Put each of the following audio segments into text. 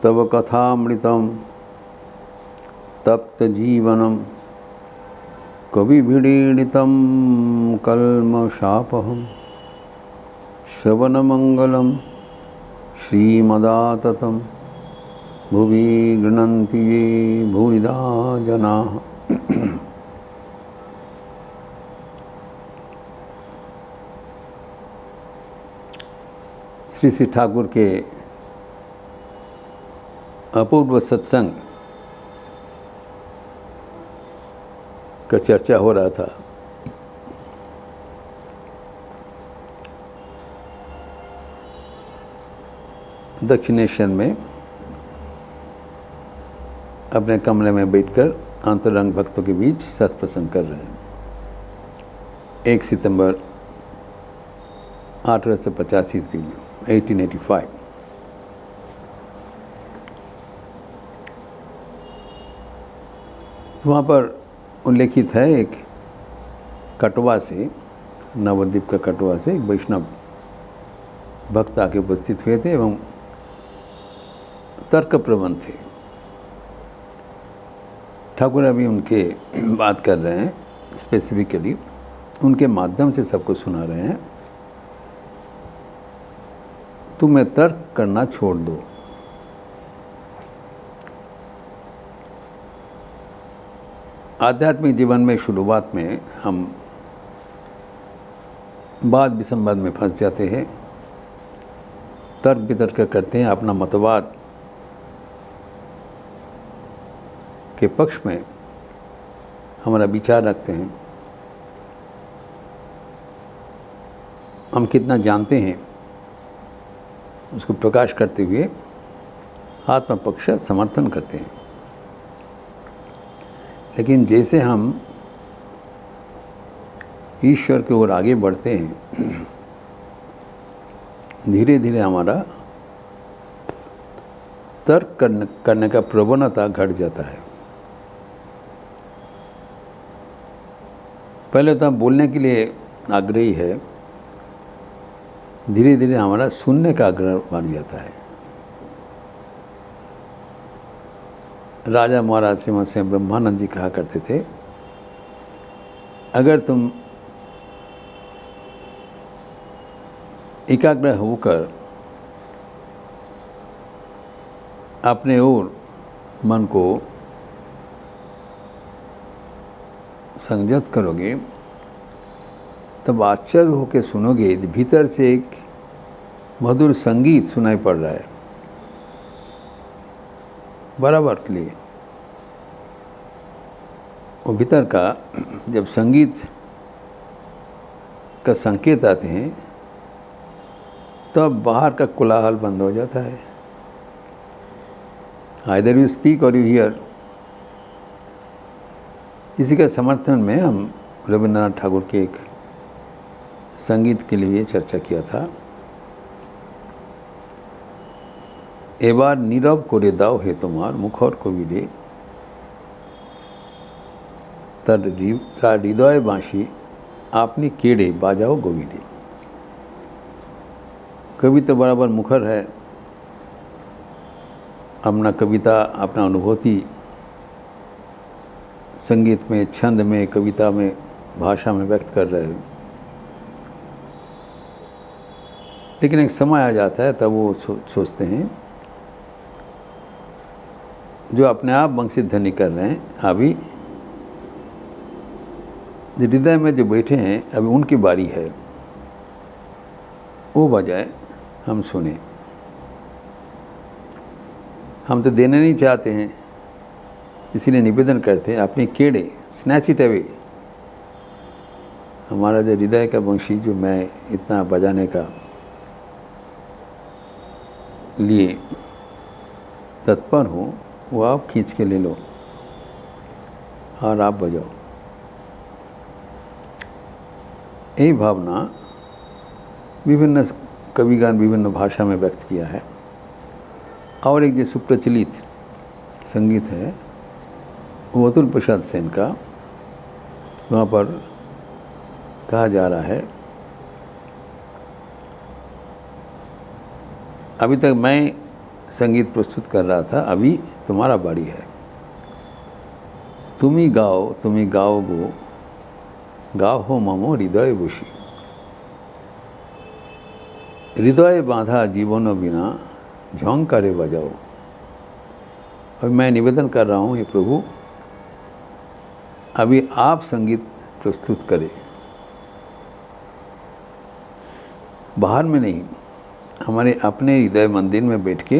तव कथामृतं तप्तजीवनं कविभिडीडितं कल्मषापहं श्रवणमंगलं श्रीमदाततं भुवि गृह्णन्ति ये भूरिदा जनाः। श्री श्री ठाकुर के अपूर्व सत्संग का चर्चा हो रहा था। दक्षिणेश्वर में अपने कमरे में बैठकर अंतरंग भक्तों के बीच सत्प्रसंग कर रहे हैं। 1 सितंबर 1885 ईस्वी में 1885। वहाँ पर उल्लेखित है एक कटवा से, नवद्वीप का कटवा से एक वैष्णव भक्त आके उपस्थित हुए थे एवं तर्क प्रवण थे। ठाकुर अभी उनके बात कर रहे हैं, स्पेसिफिकली उनके माध्यम से सबको सुना रहे हैं। तुम्हें तर्क करना छोड़ दो। आध्यात्मिक जीवन में शुरुआत में हम वाद विसंवाद में फंस जाते हैं, तर्क वितर्क करते हैं, अपना मतवाद के पक्ष में हमारा विचार रखते हैं। हम कितना जानते हैं उसको प्रकाश करते हुए आत्म पक्ष समर्थन करते हैं। लेकिन जैसे हम ईश्वर की ओर आगे बढ़ते हैं, धीरे धीरे हमारा तर्क करने का प्रवणता घट जाता है। पहले तो हम बोलने के लिए आग्रही है, धीरे धीरे हमारा सुनने का आग्रह बढ़ जाता है। राजा महाराज से ब्रह्मानंद जी कहा करते थे, अगर तुम एकाग्र होकर अपने ओर मन को संयत करोगे तब आश्चर्य होकर सुनोगे, भीतर से एक मधुर संगीत सुनाई पड़ रहा है बराबर के लिए। वो भीतर का जब संगीत का संकेत आते हैं तब बाहर का कोलाहल बंद हो जाता है। आइदर यू स्पीक और यू हियर। इसी के समर्थन में हम रविंद्रनाथ ठाकुर के एक संगीत के लिए चर्चा किया था। एबार नीरव करे दाओ हे तुम्हार मुखर कविले, तार हृदय बाँशी आपनी केड़े बाजाओ गोविले। कवि तो बराबर मुखर है, अपना कविता, अपना अनुभूति संगीत में, छंद में, कविता में, भाषा में व्यक्त कर रहे हैं। लेकिन एक समय आ जाता है तब वो सोचते हैं जो अपने आप वंशीध्वनि कर रहे हैं, अभी हृदय में जो बैठे हैं अभी उनकी बारी है, वो बजाय हम सुने। हम तो देना नहीं चाहते हैं, इसीलिए निवेदन करते हैं अपने केड़े, स्नैच इट अवे। हमारा जो हृदय का वंशी जो मैं इतना बजाने का लिए तत्पर हूँ, वो आप खींच के ले लो और आप बजाओ। यही भावना विभिन्न कविगण विभिन्न भाषा में व्यक्त किया है। और एक जो सुप्रचलित संगीत है वो अतुल प्रसाद सेन का, वहाँ पर कहा जा रहा है, अभी तक मैं संगीत प्रस्तुत कर रहा था, अभी तुम्हारा बारी है। तुमी गाओ गो, गाओ हो ममो हृदय बशी। हृदय बांधा जीवनो बिना, झोंकारे बजाओ। अब मैं निवेदन कर रहा हूँ, हे प्रभु, अभी आप संगीत प्रस्तुत करें, बाहर में नहीं, हमारे अपने हृदय मंदिर में बैठ के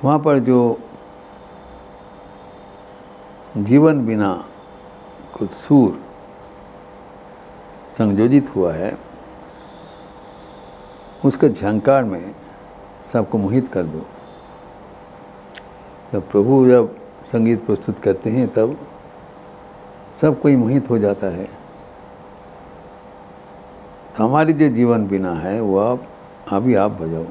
वहाँ पर जो जीवन बिना कुछ सुर संयोजित हुआ है, उसके झंकार में सबको मोहित कर दो। जब प्रभु जब संगीत प्रस्तुत करते हैं तब सब कोई मोहित हो जाता है। तो हमारी जो जीवन बिना है वो अभी आप बजाओ।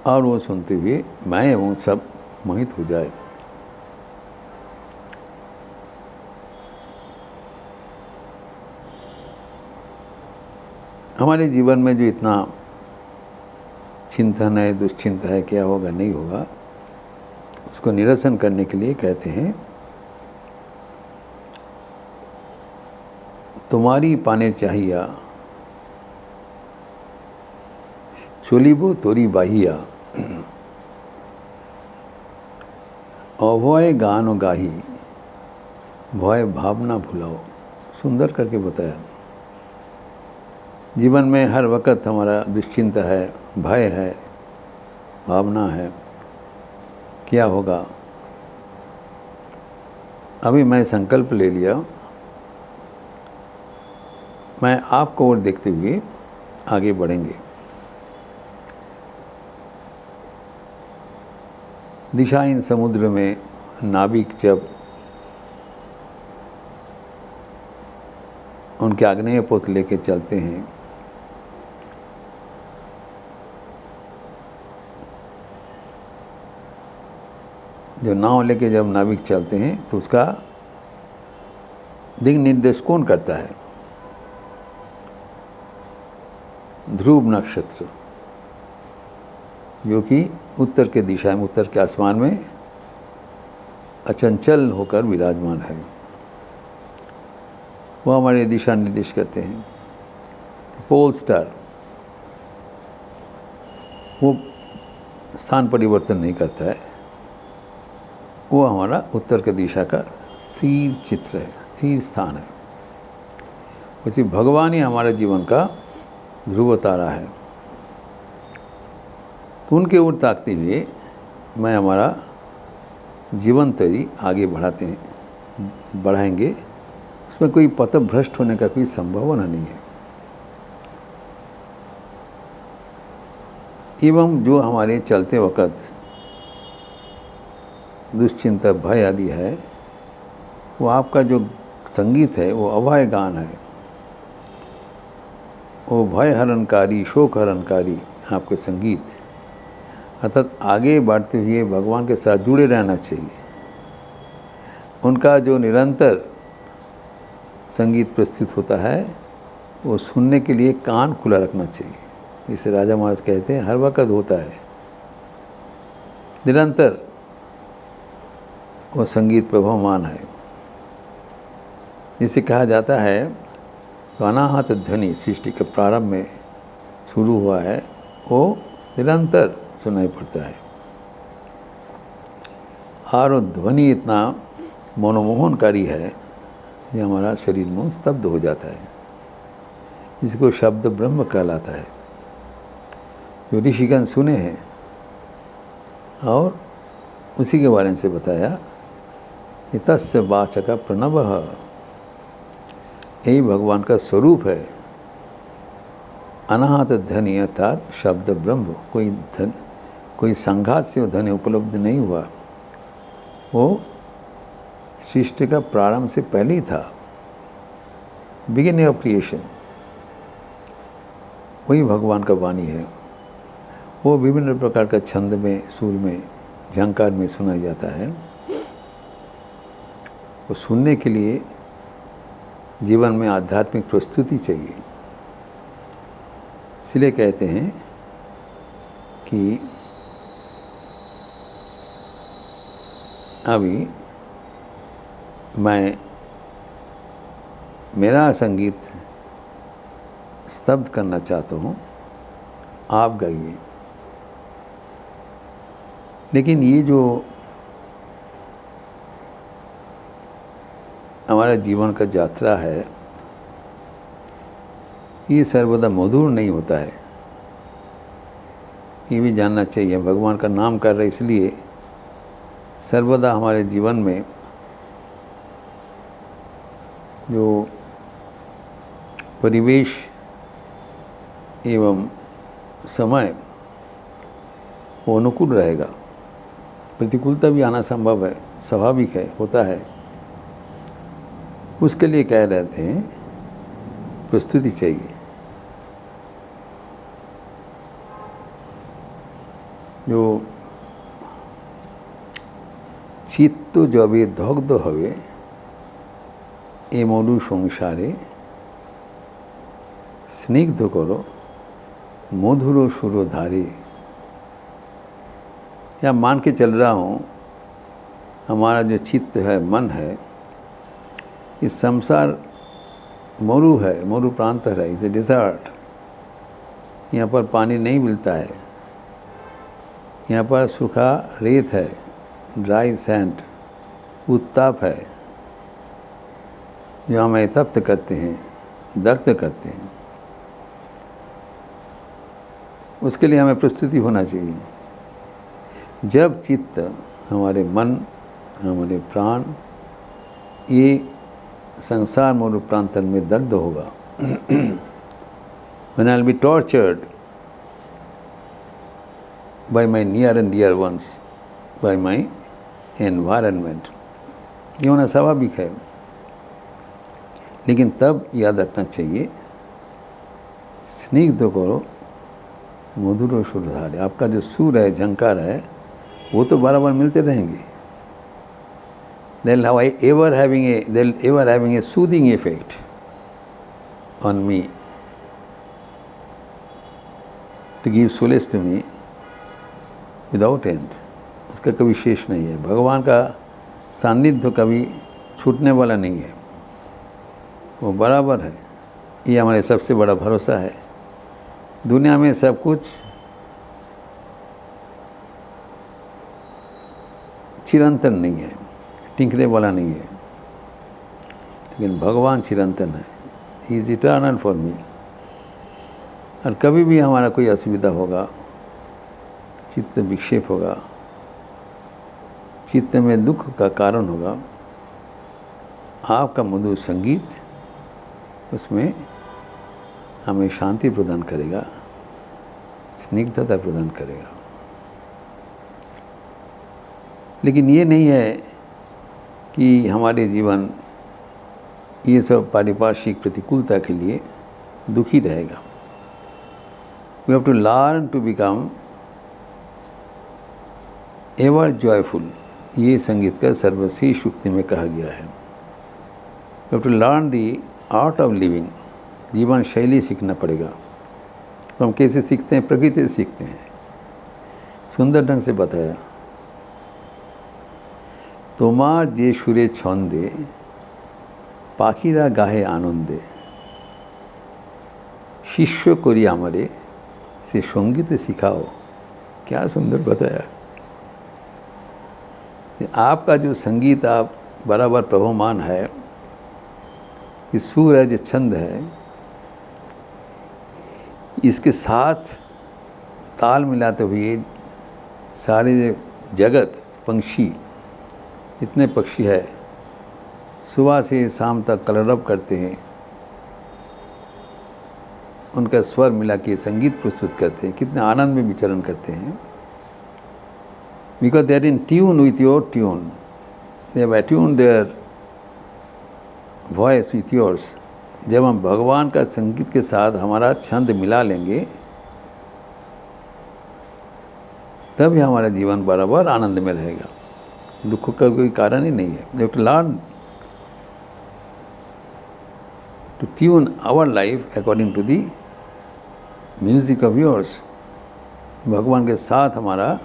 और वो सुनते हुए मैं एवं सब मोहित हो जाए। हमारे जीवन में जो इतना चिंतन है, दुश्चिंता है, क्या होगा नहीं होगा, उसको निरसन करने के लिए कहते हैं, तुम्हारी पाने चाहिया, चोलीबो तोरी बाहिया। अभय गान गाही, भय भावना भुलाओ। सुंदर करके बताया। जीवन में हर वक्त हमारा दुश्चिंता है, भय है, भावना है, क्या होगा। अभी मैं संकल्प ले लिया, मैं आपको ओर देखते हुए आगे बढ़ेंगे। दिशाहीन समुद्र में नाविक जब उनके आग्नेय पोत लेके चलते हैं, जो नाव लेके जब नाविक चलते हैं तो उसका दिग निर्देश कौन करता है? ध्रुव नक्षत्र, जो कि उत्तर के दिशा में, उत्तर के आसमान में अचंचल होकर विराजमान है। वो हमारे दिशा निर्देश करते हैं। पोल स्टार, वो स्थान परिवर्तन नहीं करता है, वो हमारा उत्तर के दिशा का स्थिर चित्र है, स्थिर स्थान है। वैसे भगवान ही हमारे जीवन का ध्रुव तारा है। तो उनके ओर ताकते हुए मैं हमारा जीवन तरी आगे बढ़ाएंगे। उसमें कोई पथभ्रष्ट होने का कोई संभावना नहीं है। एवं जो हमारे चलते वक्त दुश्चिंता, भय आदि है, वो आपका जो संगीत है वो अभय गान है, वो भय हरणकारी, शोक हरणकारी आपके संगीत, अर्थात आगे बढ़ते हुए भगवान के साथ जुड़े रहना चाहिए। उनका जो निरंतर संगीत प्रस्तुत होता है वो सुनने के लिए कान खुला रखना चाहिए। जिसे राजा महाराज कहते हैं, हर वक्त होता है, निरंतर वो संगीत प्रभावमान है। जिसे कहा जाता है तो अनाहत ध्वनि सृष्टि के प्रारंभ में शुरू हुआ है, वो निरंतर सुनाई पड़ता है। और वो ध्वनि इतना मनोमोहनकारी है कि हमारा शरीर में स्तब्ध हो जाता है। इसको शब्द ब्रह्म कहलाता है। जो ऋषिगण सुने हैं और उसी के बारे में से बताया कि तस्य वाचक प्रणवः, यही भगवान का स्वरूप है। अनाहत ध्वनि अर्थात शब्द ब्रह्म, कोई संघात से ध्वनि उपलब्ध नहीं हुआ, वो सृष्टि का प्रारंभ से पहले ही था, बिगिनिंग ऑफ क्रिएशन। वही भगवान का वाणी है। वो विभिन्न प्रकार का छंद में, सुर में, झंकार में सुना जाता है। वो सुनने के लिए जीवन में आध्यात्मिक प्रस्तुति चाहिए। इसलिए कहते हैं कि अभी मेरा संगीत स्तब्ध करना चाहता हूँ, आप गाइए। लेकिन ये जो हमारा जीवन का यात्रा है, ये सर्वदा मधुर नहीं होता है, ये भी जानना चाहिए। भगवान का नाम कर रहे इसलिए सर्वदा हमारे जीवन में जो परिवेश एवं समय वो अनुकूल रहेगा। प्रतिकूलता भी आना संभव है, स्वाभाविक है, होता है। उसके लिए कह रहे थे प्रस्तुति चाहिए। जो চিত্ত যবে দগ্ধ হবে এ মরু সংসারে স্নিগ্ধ করো मधुर सुर धारे। या मान के चल रहा हूँ, हमारा जो चित्त है, मन है, इस संसार मरु है, मरु प्रांत है, इसे डिजर्ट। यहाँ पर पानी नहीं मिलता है, यहाँ पर सूखा रेत है, ड्राई सैंड, उत्ताप है, जो हमें तप्त करते हैं, दग्ध करते हैं। उसके लिए हमें प्रस्तुति होना चाहिए। जब चित्त, हमारे मन, हमारे प्राण ये संसार मरु प्रांतन में दग्ध होगा, when I'll be tortured by my near and dear ones, by my environment, ये होना स्वाभाविक है। लेकिन तब याद रखना चाहिए, स्निग्ध करो मधुर सुर धारे। आपका जो सुर है, झंकार है, वो तो बराबर मिलते रहेंगे। they'll ever having a soothing effect on me, to give solace to me without end। उसका कभी शेष नहीं है। भगवान का सान्निध्य कभी छूटने वाला नहीं है, वो बराबर है। ये हमारे सबसे बड़ा भरोसा है। दुनिया में सब कुछ चिरंतन नहीं है, टिकने वाला नहीं है, लेकिन भगवान चिरंतन है। He is eternal for me. और कभी भी हमारा कोई असुविधा होगा, चित्त विक्षेप होगा, चित्त में दुख का कारण होगा, आपका मधुर संगीत उसमें हमें शांति प्रदान करेगा, स्निग्धता प्रदान करेगा। लेकिन ये नहीं है कि हमारे जीवन ये सब पारिपार्श्विक प्रतिकूलता के लिए दुखी रहेगा। We have to learn to become ever joyful. ये संगीत का सर्वश्रेष्ठ उक्ति में कहा गया है। We have to learn the art of living. जीवन शैली सीखना पड़ेगा। तो हम कैसे सीखते हैं? प्रकृति से सीखते हैं। सुंदर ढंग से बताया, তোমার যে সুরে ছন্দে পাখিরা গাহে আনন্দে, शिष्य करी हमारे से संगीत सिखाओ। क्या सुंदर बताया। आपका जो संगीत आप बराबर प्रभुमान है, ये सुर है, जो छंद है, इसके साथ ताल मिलाते हुए सारे जगत, पंछी, इतने पक्षी है, सुबह से शाम तक कलरव करते हैं, उनका स्वर मिला के संगीत प्रस्तुत करते हैं, कितने आनंद में विचरण करते हैं। Because they are in tune with your tune, they have attuned their voice with yours. जब हम भगवान का संगीत के साथ हमारा छंद मिला लेंगे, तभी हमारा जीवन बराबर आनंद में रहेगा। दुख का कोई कारण ही नहीं है। You have to learn to tune our life according to the music of yours. भगवान के साथ हमारा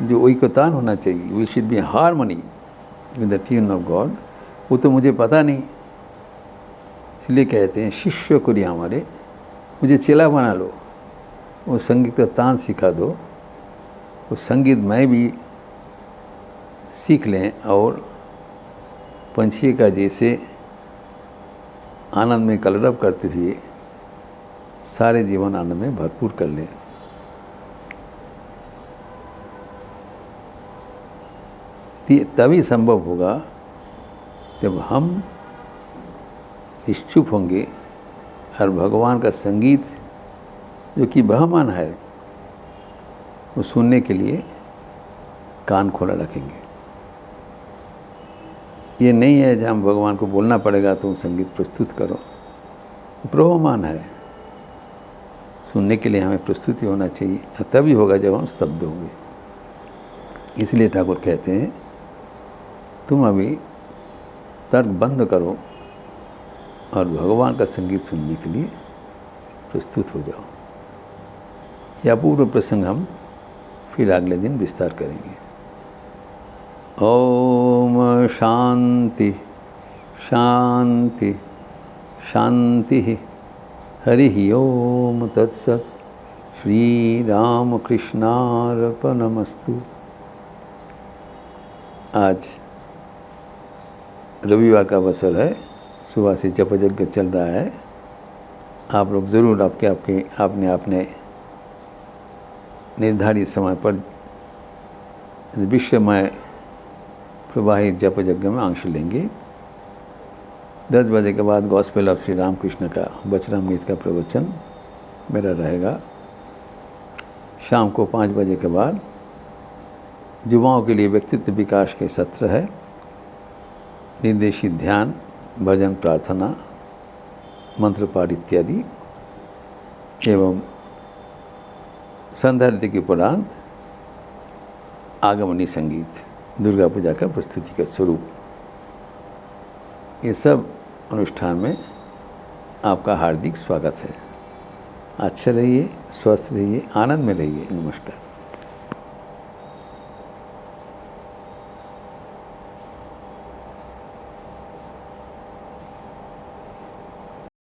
जो ऐकतान होना चाहिए, we should be harmony with the tune of God, वो तो मुझे पता नहीं, इसलिए कहते हैं शिष्य को दिया हमारे, मुझे चेला बना लो, वो संगीत का तान सिखा दो, वो संगीत मैं भी सीख लें और पंछी का जैसे आनंद में कलरव करते हुए सारे जीवन आनंद में भरपूर कर लें। तभी संभव होगा जब हम इच्छुक होंगे और भगवान का संगीत जो कि बहमान है वो सुनने के लिए कान खोला रखेंगे। ये नहीं है जहाँ भगवान को बोलना पड़ेगा तुम संगीत प्रस्तुत करो, प्रवहमान है, सुनने के लिए हमें प्रस्तुति होना चाहिए, तभी होगा जब हम स्तब्ध होंगे। इसलिए ठाकुर कहते हैं तुम अभी तर्क बंद करो और भगवान का संगीत सुनने के लिए प्रस्तुत हो जाओ। यह पूर्व प्रसंग हम फिर अगले दिन विस्तार करेंगे। ओम शांति शांति शांति। हरि ओम तत्सत। श्री राम कृष्णार्पणमस्तु। आज रविवार का अवसर है, सुबह से जप यज्ञ चल रहा है। आप लोग ज़रूर आपने निर्धारित समय पर विश्वमय प्रवाहित जप यज्ञ में अंश लेंगे। 10 बजे के बाद गॉस्पेल ऑफ श्री रामकृष्ण का वचनामृत का प्रवचन मेरा रहेगा। शाम को 5 बजे के बाद युवाओं के लिए व्यक्तित्व विकास के सत्र है, निर्देशित ध्यान, भजन, प्रार्थना, मंत्र पाठ इत्यादि एवं संध्या आरती के उपरांत आगमनी संगीत, दुर्गा पूजा का प्रस्तुति का स्वरूप, ये सब अनुष्ठान में आपका हार्दिक स्वागत है। अच्छा रहिए, स्वस्थ रहिए, आनंद में रहिए। नमस्कार।